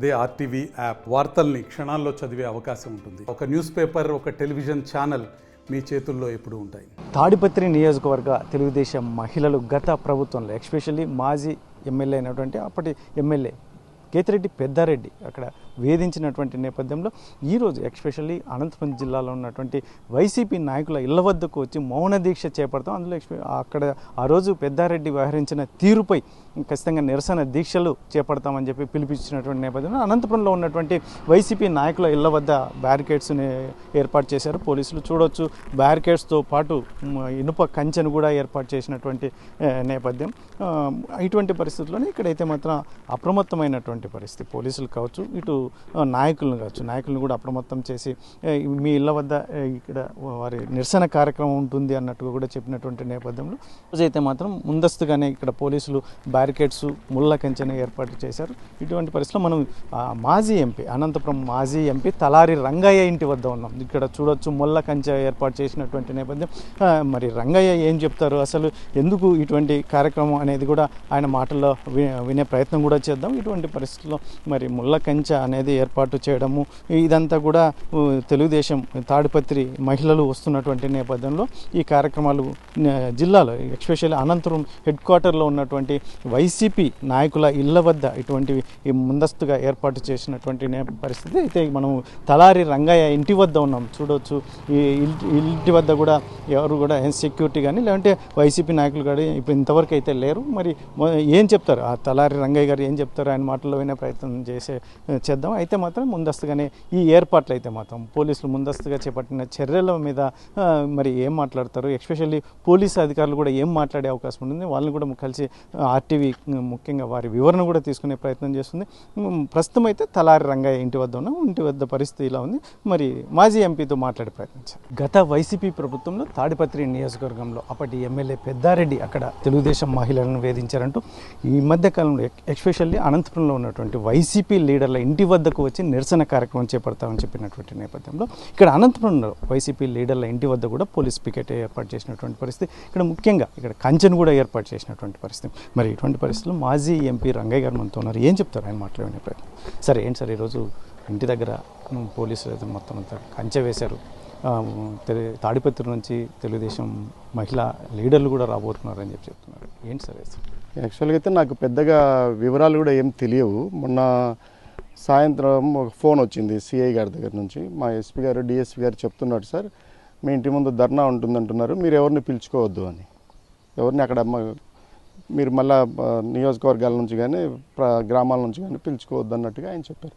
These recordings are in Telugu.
అదే ఆర్టీవీ యాప్ వార్తల్ని క్షణాల్లో చదివే అవకాశం ఉంటుంది. ఒక న్యూస్ పేపర్, ఒక టెలివిజన్ ఛానల్ మీ చేతుల్లో ఎప్పుడూ ఉంటాయి. తాడిపత్రి నియోజకవర్గ తెలుగుదేశం మహిళలు గత ప్రభుత్వంలో ఎస్పెషల్లీ మాజీ ఎమ్మెల్యే అయినటువంటి అప్పటి ఎమ్మెల్యే కేతిరెడ్డి పెద్దారెడ్డి అక్కడ వేధించినటువంటి నేపథ్యంలో ఈరోజు ఎస్పెషల్లీ అనంతపురం జిల్లాలో ఉన్నటువంటి వైసీపీ నాయకుల ఇళ్ల వద్దకు వచ్చి మౌన దీక్ష చేపడతాం. అందులో అక్కడ ఆ రోజు పెద్దారెడ్డి వ్యవహరించిన తీరుపై ఖచ్చితంగా నిరసన దీక్షలు చేపడతామని చెప్పి పిలిపించినటువంటి నేపథ్యంలో అనంతపురంలో ఉన్నటువంటి వైసీపీ నాయకుల ఇళ్ల వద్ద బ్యారికేడ్స్ని ఏర్పాటు చేశారు పోలీసులు. చూడొచ్చు, బ్యారికేడ్స్తో పాటు ఇనుప కంచెను కూడా ఏర్పాటు చేసినటువంటి నేపథ్యం. ఇటువంటి పరిస్థితుల్లోనే ఇక్కడైతే మాత్రం అప్రమత్తమైనటువంటి పరిస్థితి. పోలీసులు కావచ్చు, ఇటు నాయకులను కూడా అప్రమత్తం చేసి మీ ఇళ్ల వద్ద ఇక్కడ వారి నిరసన కార్యక్రమం ఉంటుంది అన్నట్టుగా కూడా చెప్పినటువంటి నేపథ్యంలో రోజైతే మాత్రం ముందస్తుగానే ఇక్కడ పోలీసులు బ్యారికేడ్స్, ముళ్ళ కంచెను ఏర్పాటు చేశారు. ఇటువంటి పరిస్థితుల్లో మనం మాజీ ఎంపీ, అనంతపురం మాజీ ఎంపీ తలారి రంగయ్య ఇంటి వద్ద ఉన్నాం. ఇక్కడ చూడొచ్చు, ముళ్ళ కంచె ఏర్పాటు చేసినటువంటి నేపథ్యం. మరి రంగయ్య ఏం చెప్తారు, అసలు ఎందుకు ఇటువంటి కార్యక్రమం అనేది కూడా ఆయన మాటల్లో వినే ప్రయత్నం కూడా చేద్దాం. ఇటువంటి పరిస్థితుల్లో మరి ముళ్ళ కంచె అనేది ఏర్పాటు చేయడము, ఇదంతా కూడా తెలుగుదేశం తాడిపత్రి మహిళలు వస్తున్నటువంటి నేపథ్యంలో ఈ కార్యక్రమాలు జిల్లాలో ఎస్పెషల్లీ అనంతపురం హెడ్ క్వార్టర్లో ఉన్నటువంటి వైసీపీ నాయకుల ఇళ్ల వద్ద ఇటువంటివి ముందస్తుగా ఏర్పాటు చేసినటువంటి పరిస్థితి. అయితే మనం తలారి రంగయ్య ఇంటి వద్ద ఉన్నాం. చూడవచ్చు, ఈ ఇంటి వద్ద కూడా ఎవరు కూడా సెక్యూరిటీ కానీ లేదంటే వైసీపీ నాయకులు కానీ ఇప్పుడు ఇంతవరకు అయితే లేరు. మరి ఏం చెప్తారు ఆ తలారి రంగయ్య గారు, ఏం చెప్తారు ఆయన మాటల్లో వినే ప్రయత్నం చేద్దాం. అయితే మాత్రం ముందస్తుగానే ఈ ఏర్పాట్లు అయితే మాత్రం పోలీసులు ముందస్తుగా చేపట్టిన చర్యల మీద మరి ఏం మాట్లాడతారు, ఎస్పెషల్లీ పోలీసు అధికారులు కూడా ఏం మాట్లాడే అవకాశం ఉంటుంది, వాళ్ళని కూడా కలిసి ఆర్టీవీ ముఖ్యంగా వారి వివరణ కూడా తీసుకునే ప్రయత్నం చేస్తుంది. ప్రస్తుతం అయితే తలారి రంగయ్య ఇంటి వద్ద ఉన్నాం. ఇంటి వద్ద పరిస్థితి ఇలా ఉంది. మరి మాజీ ఎంపీతో మాట్లాడే ప్రయత్నించారు. గత వైసీపీ ప్రభుత్వంలో తాడిపత్రి నియోజకవర్గంలో అప్పటి ఎమ్మెల్యే పెద్దారెడ్డి అక్కడ తెలుగుదేశం మహిళలను వేధించారంటూ ఈ మధ్యకాలంలో ఎస్పెషల్లీ అనంతపురంలో ఉన్నటువంటి వైసీపీ లీడర్ల ఇంటి వద్దకు వచ్చి నిరసన కార్యక్రమం చేపడతామని చెప్పినటువంటి నేపథ్యంలో ఇక్కడ అనంతపురంలో వైసీపీ లీడర్ల ఇంటి వద్ద కూడా పోలీస్ పికెట్ ఏర్పాటు చేసినటువంటి పరిస్థితి. ఇక్కడ ముఖ్యంగా ఇక్కడ కంచెను కూడా ఏర్పాటు చేసినటువంటి పరిస్థితి. మరి ఇటువంటి పరిస్థితుల్లో మాజీ ఎంపీ రంగయ్య గారు మనతో ఉన్నారు. ఏం చెప్తారు ఆయన మాట్లాడే ప్రయత్నం? సరే, ఏంటి సార్ ఈరోజు ఇంటి దగ్గర పోలీసులు అయితే మొత్తం అంతా కంచె వేశారు. తాడిపత్రి నుంచి తెలుగుదేశం మహిళా లీడర్లు కూడా రాబోతున్నారని చెప్తున్నారు. ఏంటి సార్? యాక్చువల్గా అయితే నాకు పెద్దగా వివరాలు కూడా ఏం తెలియవు. మొన్న సాయంత్రం ఒక ఫోన్ వచ్చింది సిఐ గారి దగ్గర నుంచి. మా ఎస్పీ గారు, డిఎస్పీ గారు చెప్తున్నాడు, సార్ మీ ఇంటి ముందు ధర్నా ఉంటుందంటున్నారు, మీరు ఎవరిని పిలుచుకోవద్దు అని. ఎవరిని అక్కడ మీరు మళ్ళా నియోజకవర్గాల నుంచి కానీ గ్రామాల నుంచి కానీ పిలుచుకోవద్దు అన్నట్టుగా ఆయన చెప్పారు.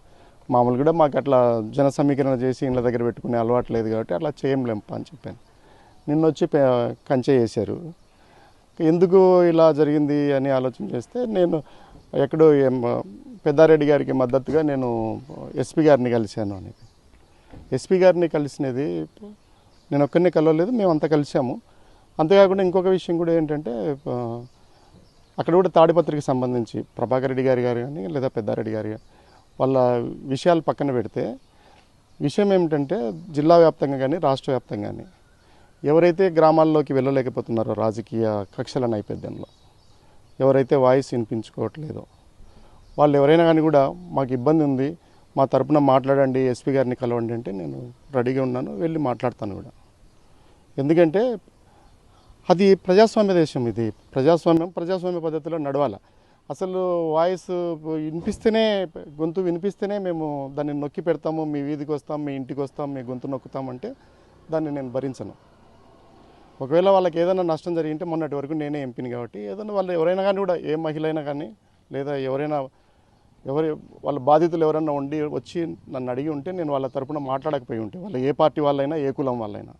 మామూలు కూడా మాకు అట్లా జన సమీకరణ చేసి ఇండ్ల దగ్గర పెట్టుకునే అలవాటు లేదు కాబట్టి అట్లా చేయలేంపా అని చెప్పాను. నిన్న వచ్చి కంచె చేశారు. ఎందుకు ఇలా జరిగింది అని ఆలోచన చేస్తే నేను ఎక్కడో పెద్దారెడ్డి గారికి మద్దతుగా నేను ఎస్పీ గారిని కలిశాను అని. ఎస్పీ గారిని కలిసినది నేను ఒక్కరిని కలవలేదు, మేమంతా కలిసాము. అంతేకాకుండా ఇంకొక విషయం కూడా ఏంటంటే అక్కడ కూడా తాడిపత్రికి సంబంధించి ప్రభాకర్ రెడ్డి గారు కానీ లేదా పెద్దారెడ్డి గారు వాళ్ళ విషయాలు పక్కన పెడితే విషయం ఏమిటంటే జిల్లా వ్యాప్తంగా కానీ రాష్ట్ర వ్యాప్తంగా కానీ ఎవరైతే గ్రామాల్లోకి వెళ్ళలేకపోతున్నారో రాజకీయ కక్షల నేపథ్యంలో, ఎవరైతే వాయిస్ వినిపించుకోవట్లేదో వాళ్ళు ఎవరైనా కానీ కూడా మాకు ఇబ్బంది ఉంది, మా తరపున మాట్లాడండి, ఎస్పీ గారిని కలవండి అంటే నేను రెడీగా ఉన్నాను, వెళ్ళి మాట్లాడతాను కూడా. ఎందుకంటే అది ప్రజాస్వామ్య దేశం, ఇది ప్రజాస్వామ్య పద్ధతిలో నడవాలి. అసలు వాయిస్ వినిపిస్తేనే, గొంతు వినిపిస్తేనే మేము దాన్ని నొక్కి పెడతాము, మీ వీధికి వస్తాం, మీ ఇంటికి వస్తాం, మీ గొంతు నొక్కుతామంటే దాన్ని నేను భరించను. ఒకవేళ వాళ్ళకి ఏదైనా నష్టం జరిగింటే మొన్నటి వరకు నేనే ఎంపీని కాబట్టి ఏదైనా వాళ్ళు ఎవరైనా కానీ కూడా, ఏ మహిళ అయినా కానీ లేదా వాళ్ళ బాధితులు ఎవరైనా వచ్చి నన్ను అడిగి ఉంటే నేను వాళ్ళ తరపున మాట్లాడకపోయి ఉంటే, వాళ్ళు ఏ పార్టీ వాళ్ళైనా ఏ కులం వాళ్ళైనా,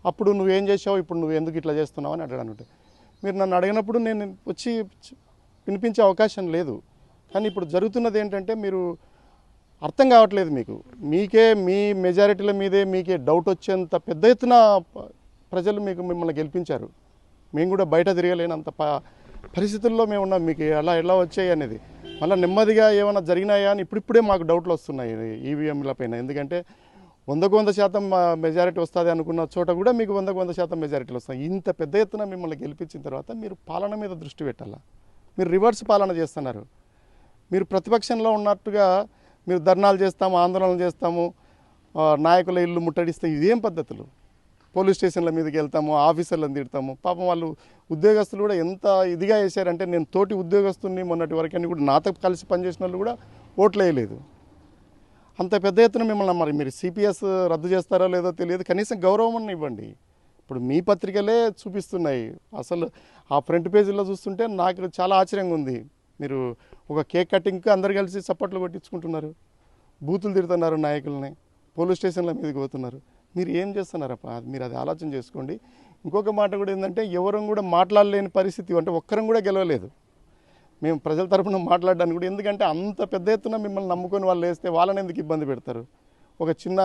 అప్పుడు నువ్వేం చేసావు, ఇప్పుడు నువ్వు ఎందుకు ఇట్లా చేస్తున్నావు అని అడగడానికి ఉంటే, మీరు నన్ను అడిగినప్పుడు నేను వచ్చి వినిపించే అవకాశం లేదు. కానీ ఇప్పుడు జరుగుతున్నది ఏంటంటే మీరు అర్థం కావట్లేదు, మీకే మీ మెజారిటీల మీదే మీకే డౌట్ వచ్చేంత పెద్ద ఎత్తున ప్రజలు మిమ్మల్ని గెలిపించారు. మేము కూడా బయట తిరగలేనంత పరిస్థితుల్లో మేము ఉన్నాం. మీకు ఎలా వచ్చాయి అనేది మళ్ళీ నెమ్మదిగా ఏమైనా జరిగినాయా అని ఇప్పుడిప్పుడే మాకు డౌట్లు వస్తున్నాయి ఈవీఎంల పైన. ఎందుకంటే 100% మెజారిటీ వస్తుంది అనుకున్న చోట కూడా మీకు 100% మెజారిటీలు వస్తాయి. ఇంత పెద్ద ఎత్తున మిమ్మల్ని గెలిపించిన తర్వాత మీరు పాలన మీద దృష్టి పెట్టాలా? మీరు రివర్స్ పాలన చేస్తున్నారు. మీరు ప్రతిపక్షంలో ఉన్నట్టుగా మీరు ధర్నాలు చేస్తాము, ఆందోళనలు చేస్తాము, నాయకుల ఇల్లు ముట్టడిస్తే ఇదేం పద్ధతులు? పోలీస్ స్టేషన్ల మీదకి వెళ్తాము, ఆఫీసర్లను తిడతాము. పాపం వాళ్ళు ఉద్యోగస్తులు కూడా ఎంత ఇదిగా వేశారంటే, నేను తోటి ఉద్యోగస్తుని మొన్నటి వరకు అని కూడా నాతో కలిసి పనిచేసిన వాళ్ళు కూడా ఓట్లు వేయలేదు. అంత పెద్ద ఎత్తున మిమ్మల్ని మరి మీరు సిపిఎస్ రద్దు చేస్తారో లేదో తెలియదు, కనీసం గౌరవం అన్న ఇవ్వండి. ఇప్పుడు మీ పత్రికలే చూపిస్తున్నాయి. అసలు ఆ ఫ్రంట్ పేజీలో చూస్తుంటే నాకు చాలా ఆశ్చర్యంగా ఉంది. మీరు ఒక కేక్ కటింగ్కి అందరు కలిసి చప్పట్లు కొట్టించుకుంటున్నారు, బూతులు తిడుతున్నారు, నాయకులని పోలీస్ స్టేషన్ల మీదకి పోతున్నారు. మీరు ఏం చేస్తున్నారప్ప? మీరు అది ఆలోచన చేసుకోండి. ఇంకొక మాట కూడా ఏంటంటే, ఎవరం కూడా మాట్లాడలేని పరిస్థితి, అంటే ఒక్కరం కూడా గెలవలేదు మేము ప్రజల తరఫున మాట్లాడడానికి కూడా. ఎందుకంటే అంత పెద్ద ఎత్తున మిమ్మల్ని నమ్ముకొని వాళ్ళు వేస్తే వాళ్ళని ఎందుకు ఇబ్బంది పెడతారు? ఒక చిన్న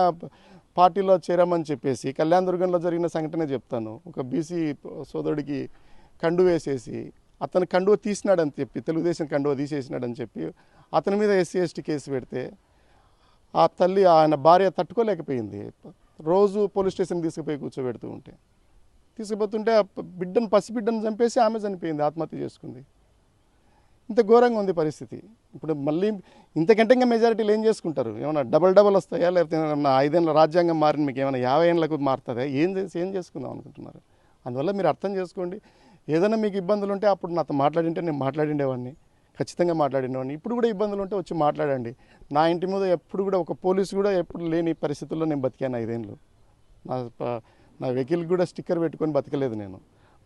పార్టీలో చేరామని చెప్పేసి కళ్యాణదుర్గంలో జరిగిన సంఘటన చెప్తాను. ఒక బీసీ సోదరుడికి కండువ వేసేసి అతను కండువ తీసినాడని చెప్పి, తెలుగుదేశం కండువ తీసేసినాడని చెప్పి అతని మీద ఎస్సీ ఎస్టీ కేసు పెడితే ఆ తల్లి, ఆయన భార్య తట్టుకోలేకపోయింది. రోజు పోలీస్ స్టేషన్ తీసుకుపోయి కూర్చోబెడుతూ ఉంటే, తీసుకుపోతుంటే ఆ బిడ్డను, పసిబిడ్డను చంపేసి ఆమె చనిపోయింది, ఆత్మహత్య చేసుకుంది. ఇంత ఘోరంగా ఉంది పరిస్థితి. ఇప్పుడు మళ్ళీ ఇంతకంటే ఇంకా మెజారిటీలు ఏం చేసుకుంటారు? ఏమైనా డబల్ వస్తాయా? లేకపోతే ఏమన్నా 5 ఏళ్ళ రాజ్యాంగం మారిన మీకు ఏమైనా 50 ఏళ్ళకు మారుతుందా? ఏం చేసుకుందాం అనుకుంటున్నారు? అందువల్ల మీరు అర్థం చేసుకోండి. ఏదైనా మీకు ఇబ్బందులు ఉంటే అప్పుడు నాతో మాట్లాడింటే నేను మాట్లాడిండేవాడిని, ఖచ్చితంగా మాట్లాడిండేవాడిని. ఇప్పుడు కూడా ఇబ్బందులు ఉంటే వచ్చి మాట్లాడండి. నా ఇంటి మీద ఎప్పుడు కూడా ఒక పోలీసు కూడా ఎప్పుడు లేని పరిస్థితుల్లో నేను బతికాను 5 ఏళ్ళు. నా వెహికల్ కూడా స్టిక్కర్ పెట్టుకొని బతకలేదు నేను.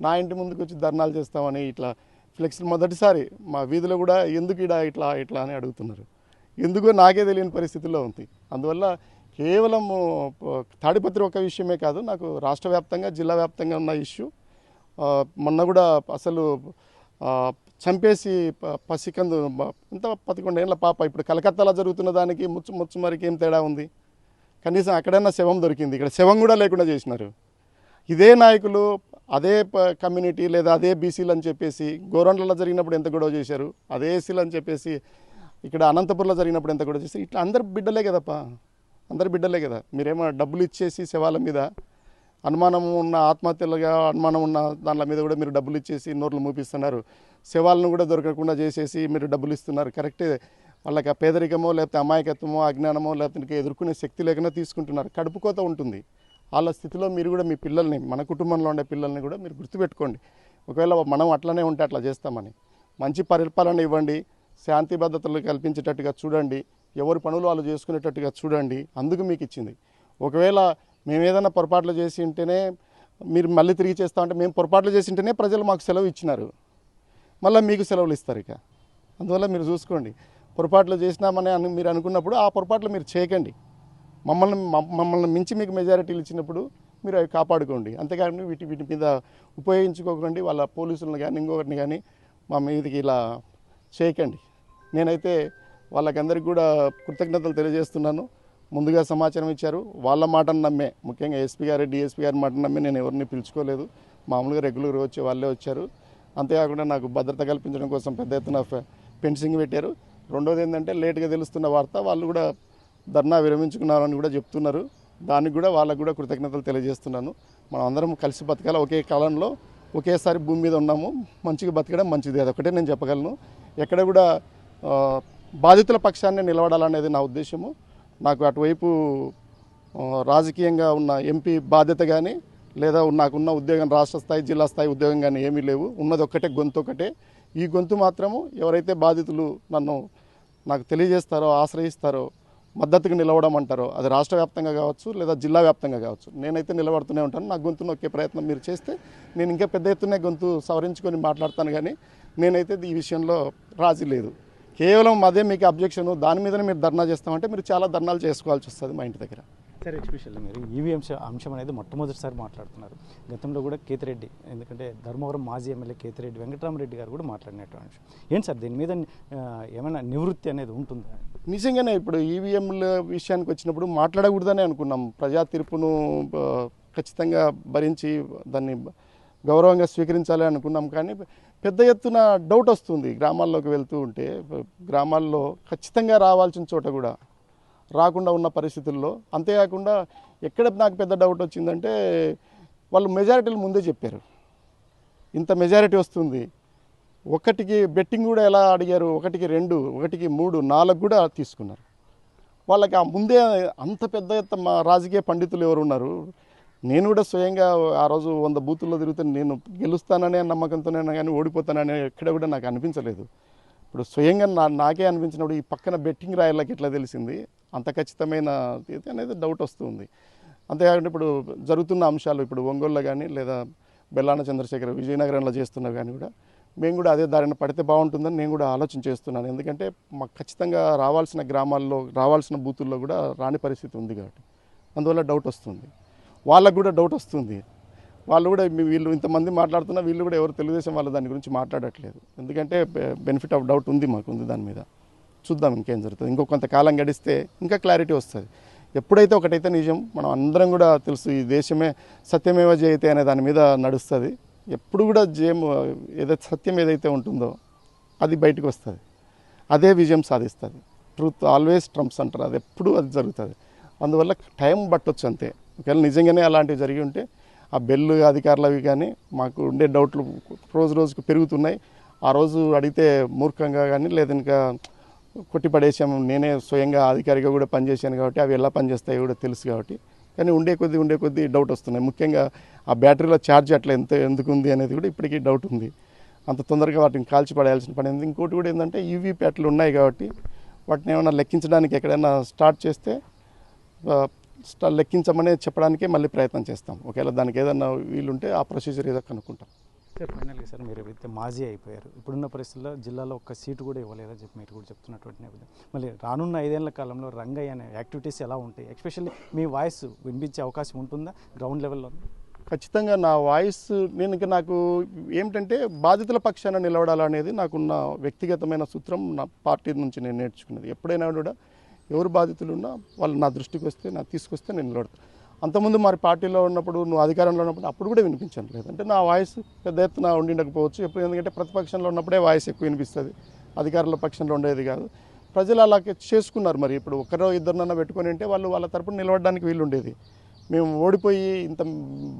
నా ఇంటి ముందుకు వచ్చి ధర్నాలు చేస్తామని ఇట్లా ఫ్లెక్స్లు మొదటిసారి మా వీధిలో కూడా ఎందుకు ఇట్లా అని అడుగుతున్నారు. ఎందుకో నాకే తెలియని పరిస్థితుల్లో ఉంది. అందువల్ల కేవలం తాడిపత్రి ఒక విషయమే కాదు, నాకు రాష్ట్ర వ్యాప్తంగా, జిల్లా వ్యాప్తంగా ఉన్న ఇష్యూ. మొన్న కూడా అసలు చంపేసి పసికందు ఇంత 11 ఏళ్ళ పాప, ఇప్పుడు కలకత్తాలో జరుగుతున్న దానికి ముచ్చు మరికి ఏం తేడా ఉంది? కనీసం అక్కడైనా శవం దొరికింది, ఇక్కడ శవం కూడా లేకుండా చేసినారు. ఇదే నాయకులు అదే కమ్యూనిటీ లేదా అదే బీసీలు అని చెప్పేసి గోరంట్లలో జరిగినప్పుడు ఎంత గొడవ చేశారు, అదే ఎస్సీలు అని చెప్పేసి ఇక్కడ అనంతపురంలో జరిగినప్పుడు ఎంత గొడవ చేశారు. ఇట్లా అందరు బిడ్డలే కదప్పా, అందరు బిడ్డలే కదా. మీరేమో డబ్బులు ఇచ్చేసి శవాల మీద అనుమానం ఉన్న, ఆత్మహత్యలుగా అనుమానం ఉన్న దానిల మీద కూడా మీరు డబ్బులు ఇచ్చేసి నోర్లు మూపిస్తున్నారు. శవాలను కూడా దొరకకుండా చేసేసి మీరు డబ్బులు ఇస్తున్నారు. కరెక్టే, వాళ్ళకి ఆ పేదరికమో లేకపోతే అమాయకత్వమో అజ్ఞానమో లేకపోతే ఎదుర్కొనే శక్తి లేకుండా తీసుకుంటున్నారు. కడుపుకోత ఉంటుంది. వాళ్ళ స్థితిలో మీరు కూడా మీ పిల్లల్ని, మన కుటుంబంలో ఉండే పిల్లల్ని కూడా మీరు గుర్తుపెట్టుకోండి. ఒకవేళ మనం అట్లనే ఉంటే అట్లా చేస్తామని. మంచి పరిపాలన ఇవ్వండి, శాంతి భద్రతలు కల్పించేటట్టుగా చూడండి, ఎవరి పనులు వాళ్ళు చేసుకునేటట్టుగా చూడండి. అందుకు మీకు ఇచ్చింది. ఒకవేళ మేము ఏదైనా పొరపాట్లు చేసి ఉంటేనే మీరు మళ్ళీ తిరిగి చేస్తామంటే, మేము పొరపాట్లు చేసి ఉంటేనే ప్రజలు మాకు సెలవు ఇచ్చినారు, మళ్ళీ మీకు సెలవులు ఇస్తారు ఇక. అందువల్ల మీరు పొరపాట్లు చేసినామని మీరు అనుకున్నప్పుడు ఆ పొరపాట్లు మీరు చేయకండి. మమ్మల్ని మించి మీకు మెజారిటీలు ఇచ్చినప్పుడు మీరు అవి కాపాడుకోండి. అంతేకాకుండా వీటి మీద ఉపయోగించుకోకండి. వాళ్ళ పోలీసులను కానీ ఇంకొకరిని కానీ మా మీదకి ఇలా చేయకండి. నేనైతే వాళ్ళకందరికీ కూడా కృతజ్ఞతలు తెలియజేస్తున్నాను. ముందుగా సమాచారం ఇచ్చారు, వాళ్ళ మాటను నమ్మే, ముఖ్యంగా ఎస్పీ గారు, డిఎస్పీ గారి మాటను నమ్మే నేను ఎవరిని పిలుచుకోలేదు. మామూలుగా రెగ్యులర్గా వచ్చి వాళ్ళే వచ్చారు. అంతేకాకుండా నాకు భద్రత కల్పించడం కోసం పెద్ద ఎత్తున ఫెన్సింగ్ పెట్టారు. రెండోది ఏంటంటే, లేటుగా తెలుస్తున్న వార్త, వాళ్ళు కూడా ధర్నా విరమించుకున్నారని కూడా చెప్తున్నారు. దానికి కూడా వాళ్ళకు కూడా కృతజ్ఞతలు తెలియజేస్తున్నాను. మనం అందరం కలిసి బతకాలి, ఒకే కాలంలో ఒకేసారి భూమి మీద ఉన్నాము, మంచిగా బతకడం మంచిది. అదొకటే నేను చెప్పగలను. ఎక్కడ కూడా బాధితుల పక్షాన్ని నిలబడాలనేది నా ఉద్దేశము. నాకు అటువైపు రాజకీయంగా ఉన్న ఎంపీ బాధ్యత కానీ లేదా నాకున్న ఉద్యోగం రాష్ట్ర స్థాయి, జిల్లా స్థాయి ఉద్యోగం కానీ ఏమీ లేవు. ఉన్నది ఒక్కటే గొంతు, ఒకటే. ఈ గొంతు మాత్రము ఎవరైతే బాధితులు నాకు తెలియజేస్తారో, ఆశ్రయిస్తారో, మద్దతుకు నిలవడమంటారో, అది రాష్ట్ర వ్యాప్తంగా కావచ్చు లేదా జిల్లా వ్యాప్తంగా కావచ్చు, నేనైతే నిలబడుతూనే ఉంటాను. నా గొంతు నొక్కే ప్రయత్నం మీరు చేస్తే నేను ఇంకా పెద్ద ఎత్తునే గొంతు సవరించుకొని మాట్లాడతాను. కానీ నేనైతే ఈ విషయంలో రాజీ లేదు. కేవలం అదే మీకు అబ్జెక్షన్, దాని మీదనే మీరు ధర్నా చేస్తామంటే మీరు చాలా ధర్నాలు చేసుకోవాల్సి వస్తుంది మా ఇంటి దగ్గర. సార్, ఎస్పెషల్లీ మీరు ఈవీఎం అంశం అనేది మొట్టమొదటిసారి మాట్లాడుతున్నారు. గతంలో కూడా కేతిరెడ్డి, ఎందుకంటే ధర్మవరం మాజీ ఎమ్మెల్యే కేతిరెడ్డి వెంకటరామరెడ్డి గారు కూడా మాట్లాడినటువంటి అంశం ఏంటి సార్? దీని మీద ఏమైనా నివృత్తి అనేది ఉంటుందా? నిజంగానే ఇప్పుడు ఈవీఎంల విషయానికి వచ్చినప్పుడు మాట్లాడకూడదని అనుకున్నాం. ప్రజా తీర్పును ఖచ్చితంగా భరించి దాన్ని గౌరవంగా స్వీకరించాలి అనుకున్నాం. కానీ పెద్ద ఎత్తున డౌట్ వస్తుంది గ్రామాల్లోకి వెళ్తూ ఉంటే. గ్రామాల్లో ఖచ్చితంగా రావాల్సిన చోట కూడా రాకుండా ఉన్న పరిస్థితుల్లో. అంతేకాకుండా ఎక్కడ నాకు పెద్ద డౌట్ వచ్చిందంటే, వాళ్ళు మెజారిటీలు ముందే చెప్పారు, ఇంత మెజారిటీ వస్తుంది. ఒకటికి బెట్టింగ్ కూడా ఎలా అడిగారు, 1కి 2, 1కి 3, 4 కూడా తీసుకున్నారు. వాళ్ళకి ఆ ముందే అంత పెద్ద ఎత్తున మా రాజకీయ పండితులు ఎవరు ఉన్నారు. నేను కూడా స్వయంగా ఆ రోజు 100 బూతుల్లో తిరిగితే నేను గెలుస్తాననే నమ్మకంతోనే కానీ ఓడిపోతాననే ఎక్కడ కూడా నాకు అనిపించలేదు. ఇప్పుడు స్వయంగా నాకే అనిపించినప్పుడు ఈ పక్కన బెట్టింగ్ రాయళ్ళకి ఎట్లా తెలిసింది అంత ఖచ్చితమైన ఇది అనేది డౌట్ వస్తుంది. అంతేకాకుండా ఇప్పుడు జరుగుతున్న అంశాలు ఇప్పుడు ఒంగోలులో కానీ లేదా బెల్లాన చంద్రశేఖర్ విజయనగరంలో చేస్తున్నా కానీ కూడా మేము కూడా అదే దారిన పడితే బాగుంటుందని నేను కూడా ఆలోచన చేస్తున్నాను. ఎందుకంటే మాకు ఖచ్చితంగా రావాల్సిన గ్రామాల్లో రావాల్సిన బూతుల్లో కూడా రాని పరిస్థితి ఉంది కాబట్టి అందువల్ల డౌట్ వస్తుంది. వాళ్ళకు కూడా డౌట్ వస్తుంది. వాళ్ళు కూడా వీళ్ళు ఇంతమంది మాట్లాడుతున్నా వీళ్ళు కూడా ఎవరు తెలుగుదేశం వాళ్ళ దాని గురించి మాట్లాడట్లేదు. ఎందుకంటే బెనిఫిట్ ఆఫ్ డౌట్ ఉంది, మాకు ఉంది దాని మీద. చూద్దాం ఇంకేం జరుగుతుంది. ఇంకో కొంతకాలం గడిస్తే ఇంకా క్లారిటీ వస్తుంది. ఎప్పుడైతే ఒకటైతే నిజం మనం అందరం కూడా తెలుసు, ఈ దేశమే సత్యమేవ జయతే అనే దాని మీద నడుస్తుంది. ఎప్పుడు కూడా ఏదైతే సత్యం ఏదైతే ఉంటుందో అది బయటకు వస్తుంది, అదే విజయం సాధిస్తుంది. ట్రూత్ ఆల్వేస్ ట్రంప్స్ అంటారు, అది ఎప్పుడు అది జరుగుతుంది. అందువల్ల టైం పట్టొచ్చు అంతే. ఒకవేళ నిజంగానే అలాంటివి జరిగి ఉంటే ఆ బెల్లు అధికారులవి కానీ మాకు ఉండే డౌట్లు రోజుకు పెరుగుతున్నాయి. ఆ రోజు అడిగితే మూర్ఖంగా కానీ లేదా ఇంకా కొట్టిపడేసాము. నేనే స్వయంగా అధికారిగా కూడా పనిచేశాను కాబట్టి అవి ఎలా పనిచేస్తాయో కూడా తెలుసు కాబట్టి. కానీ ఉండే కొద్దీ డౌట్ వస్తున్నాయి. ముఖ్యంగా ఆ బ్యాటరీలో ఛార్జ్ అట్లా ఎందుకు ఉంది అనేది కూడా ఇప్పటికీ డౌట్ ఉంది. అంత తొందరగా వాటిని కాల్చి పడేయాల్సిన పని ఉంది. ఇంకోటి కూడా ఏంటంటే యూవీ ప్యాట్లు ఉన్నాయి కాబట్టి వాటిని ఏమైనా లెక్కించడానికి ఎక్కడైనా స్టార్ట్ చేస్తే లెక్కించమని చెప్పడానికే మళ్ళీ ప్రయత్నం చేస్తాం. ఒకవేళ దానికి ఏదైనా వీలుంటే ఆ ప్రొసీజర్ ఏదో కనుక్కుంటాం. సార్ ఫైనల్గా సార్ మీరు అయితే మాజీ అయిపోయారు. ఇప్పుడున్న పరిస్థితుల్లో జిల్లాలో ఒక్క సీటు కూడా ఇవ్వలేదని చెప్పి మీరు కూడా చెప్తున్నటువంటి నేపథ్యం, మళ్ళీ రానున్న 5 ఏళ్ల కాలంలో రంగయ్య అనే యాక్టివిటీస్ ఎలా ఉంటాయి? ఎస్పెషల్లీ మీ వాయిస్ వినిపించే అవకాశం ఉంటుందా గ్రౌండ్ లెవెల్లో? ఖచ్చితంగా నా వాయిస్ నాకు ఏమిటంటే బాధితుల పక్షాన నిలబడాలనేది నాకున్న వ్యక్తిగతమైన సూత్రం. నా పార్టీ నుంచి నేను నేర్చుకున్నది. ఎప్పుడైనా కూడా ఎవరు బాధితులు ఉన్నా వాళ్ళు నా దృష్టికి వస్తే తీసుకొస్తే నేను నిలబడతాను. అంతకుముందు మరి పార్టీలో ఉన్నప్పుడు నువ్వు అధికారంలో ఉన్నప్పుడు అప్పుడు కూడా వినిపించాను. లేదంటే నా వాయిస్ పెద్ద ఎత్తున ఉండిండకపోవచ్చు. ఎప్పుడు ఎందుకంటే ప్రతిపక్షంలో ఉన్నప్పుడే వాయిస్ ఎక్కువ వినిపిస్తుంది, అధికారుల పక్షంలో ఉండేది కాదు. ప్రజలు అలాగే చేసుకున్నారు. మరి ఇప్పుడు ఒకరో ఇద్దరినన్నా పెట్టుకొని ఉంటే వాళ్ళు వాళ్ళ తరపున నిలబడడానికి వీలు ఉండేది. మేము ఓడిపోయి ఇంత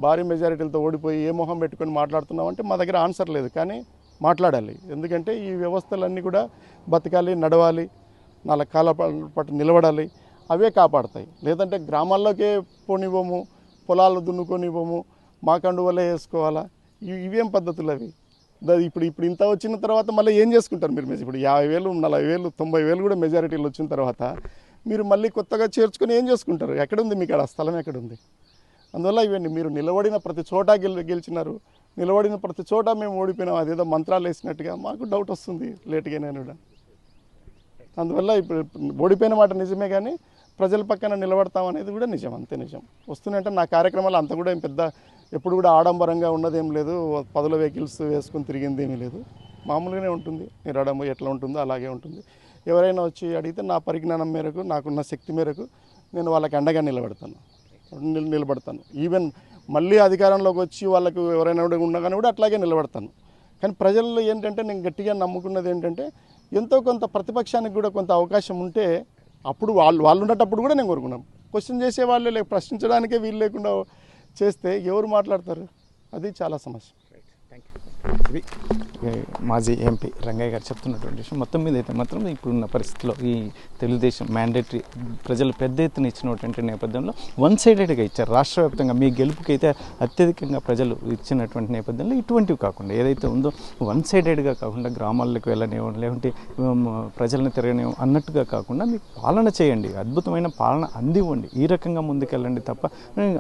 భారీ మెజారిటీలతో ఓడిపోయి ఏ మొహం పెట్టుకొని మాట్లాడుతున్నామంటే మా దగ్గర ఆన్సర్ లేదు. కానీ మాట్లాడాలి. ఎందుకంటే ఈ వ్యవస్థలన్నీ కూడా బతకాలి, నడవాలి, 4 కాళ్ళ పాటు నిలబడాలి. అవే కాపాడతాయి. లేదంటే గ్రామాల్లోకే పోనివ్వము, పొలాలు దున్నుకొనివ్వము, మా కండువలే వేసుకోవాలా? ఇవేం పద్ధతులు అవి? ఇప్పుడు ఇంత వచ్చిన తర్వాత మళ్ళీ ఏం చేసుకుంటారు మీరు? ఇప్పుడు 50,000, 40,000, 90,000 కూడా మెజారిటీలు వచ్చిన తర్వాత మీరు మళ్ళీ కొత్తగా చేర్చుకొని ఏం చేసుకుంటారు? ఎక్కడుంది మీకు ఆ స్థలం? ఎక్కడుంది? అందువల్ల ఇవన్నీ మీరు నిలబడిన ప్రతి చోట గెలిచినారు, నిలబడిన ప్రతి చోట మేము ఓడిపోయినాం, అదేదో మంత్రాలు వేసినట్టుగా మాకు డౌట్ వస్తుంది లేట్గా నేను కూడా. అందువల్ల ఇప్పుడు ఓడిపోయిన మాట నిజమే, కానీ ప్రజల పక్కన నిలబడతాం అనేది కూడా నిజం, అంతే నిజం. వస్తున్నాయంటే నా కార్యక్రమాలు అంత కూడా ఏం పెద్ద ఎప్పుడు కూడా ఆడంబరంగా ఉన్నదేం లేదు, 10 వెహికల్స్ వేసుకొని తిరిగింది ఏమీ లేదు. మామూలుగానే ఉంటుంది. నిరాడంబ ఎట్లా ఉంటుందో అలాగే ఉంటుంది. ఎవరైనా వచ్చి అడిగితే నా పరిజ్ఞానం మేరకు, నాకున్న శక్తి మేరకు నేను వాళ్ళకి అండగా నిలబడతాను. ఈవెన్ మళ్ళీ అధికారంలోకి వచ్చి వాళ్ళకు ఎవరైనా ఉన్నా కానీ కూడా అట్లాగే నిలబడతాను. కానీ ప్రజల్లో ఏంటంటే నేను గట్టిగా నమ్ముకున్నది ఏంటంటే ఎంతో కొంత ప్రతిపక్షానికి కూడా కొంత అవకాశం ఉంటే అప్పుడు వాళ్ళు ఉండేటప్పుడు కూడా నేను కోరుకున్నాను. క్వశ్చన్ చేసేవాళ్ళే లేక ప్రశ్నించడానికే వీలు లేకుండా చేస్తే ఎవరు మాట్లాడతారు? అది చాలా సమస్య. ఇది మాజీ ఎంపీ రంగయ్య గారు చెప్తున్నటువంటి విషయం. మొత్తం మీద అయితే మాత్రం ఇప్పుడున్న పరిస్థితిలో ఈ తెలుగుదేశం మ్యాండేటరీ ప్రజలు పెద్ద ఎత్తున ఇచ్చినటువంటి నేపథ్యంలో 1 సైడెడ్గా ఇచ్చారు. రాష్ట్ర వ్యాప్తంగా మీ గెలుపుకైతే అత్యధికంగా ప్రజలు ఇచ్చినటువంటి నేపథ్యంలో ఇటువంటివి కాకుండా ఏదైతే ఉందో 1 సైడెడ్గా కాకుండా గ్రామాలకు వెళ్ళనివ్వండి, లేకుంటే ప్రజలను తిరగనివ్వం అన్నట్టుగా కాకుండా మీకు పాలన చేయండి, అద్భుతమైన పాలన అందివ్వండి, ఈ రకంగా ముందుకెళ్ళండి తప్ప.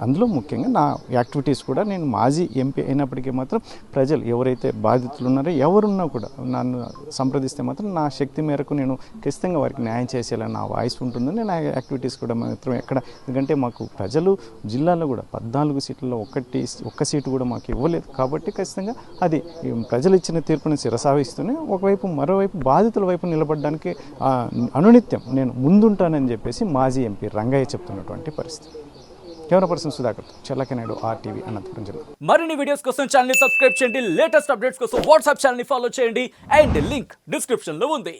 అందులో ముఖ్యంగా నా యాక్టివిటీస్ కూడా నేను మాజీ ఎంపీ అయినప్పటికీ మాత్రం ప్రజలు ఎవరైతే బాధితులు ఉన్నారో ఎవరున్నా కూడా నన్ను సంప్రదిస్తే మాత్రం నా శక్తి మేరకు నేను ఖచ్చితంగా వారికి న్యాయం చేసేలా నా వాయిస్ ఉంటుందని నా యాక్టివిటీస్ కూడా మాత్రం ఎక్కడ. ఎందుకంటే మాకు ప్రజలు జిల్లాలో కూడా 14 సీట్లలో ఒక్క సీటు కూడా మాకు ఇవ్వలేదు కాబట్టి ఖచ్చితంగా అది ప్రజలు ఇచ్చిన తీర్పుని శిరసావిస్తూనే ఒకవైపు మరోవైపు బాధితుల వైపు నిలబడడానికి అనునిత్యం నేను ముందుంటానని చెప్పేసి మాజీ ఎంపీ రంగయ్య చెప్తున్నటువంటి పరిస్థితి. Camera person Sudhakar, Chellakanaidu, RTV, Anantapur జిల్లా. మరిన్ని వీడియోస్ కోసం ఛానల్ ని సబ్స్క్రైబ్ చేయండి, లేటెస్ట్ అప్డేట్స్ కోసం వాట్సాప్ ఛానల్ ని ఫాలో చేయండి అండ్ లింక్ డిస్క్రిప్షన్ లో ఉంది.